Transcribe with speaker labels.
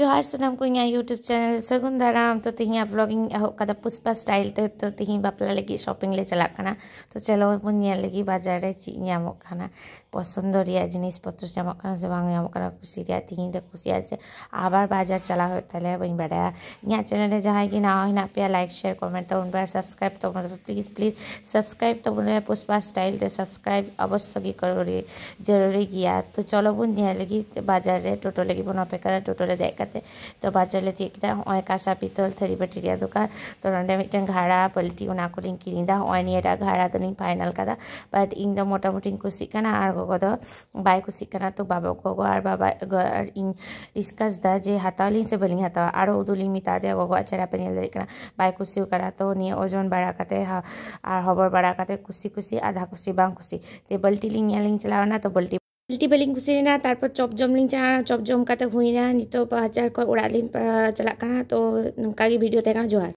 Speaker 1: जोहार सनम को इᱧᱟᱹᱜ YouTube channel सगुन दाराम तो तिहिᱧ ब्लॉगिंग एहब कदा पुष्पा स्टाइल ते तो तिहिᱧ बापला लगी शॉपिंग ले चला कना तो चलो बन नेल लगी बाजार रे ची ᱧᱟᱢᱚᱜ कना पसंद रिया जिनिस पत्र ᱧᱟᱢᱚᱜ कना से बांग ᱧᱟᱢᱚᱜ कना खुशी रिया तिहिᱧ ले खुशी से आबार बाजार चला हो तले बइन बड़ा इᱧᱟᱹᱜ चैनल रे जहां की ना हिना पे लाइक शेयर कमेंट तो उन बार सब्सक्राइब तो प्लीज सब्सक्राइब तो बोले पुष्पा स्टाइल ते सब्सक्राइब अवश्य की करो रे जरूरी गया तो चलो बन नेल लगी बाजार रे टोटो लगी बन अपेक्षा टोटो रे देख तो बाजार ले तीक हमें कासा पितल थरी बाटी दुकान तो ना मिट्टन घाड़ा पल्टी को किरीदा हमें निया घाड़ा तो फाइनल कदा बाट इन मोटामुटी कुसिकना और गगो दो बाय कुसिकना तो बाबा गगो और बाबा इन डिस्कस दा जे हाथावली से बलिंग हाथावा और उदुली मिता दे गगो चेहरा पे नेल देकना बाय कुसियो करा तो निया ओजन बड़ा कते और हबर बड़ा कते कुसी कुसी आधा कुसी बांग कुसी ते बल्टी लिंग चलावना तो बल्टी बलिंग कुसीना तारपर चॉप जम लिंग चॉप जम काते हुईना नितो बाजार को उड़ा लिंग चला तो नंका गी वीडियो तेगा जोहार।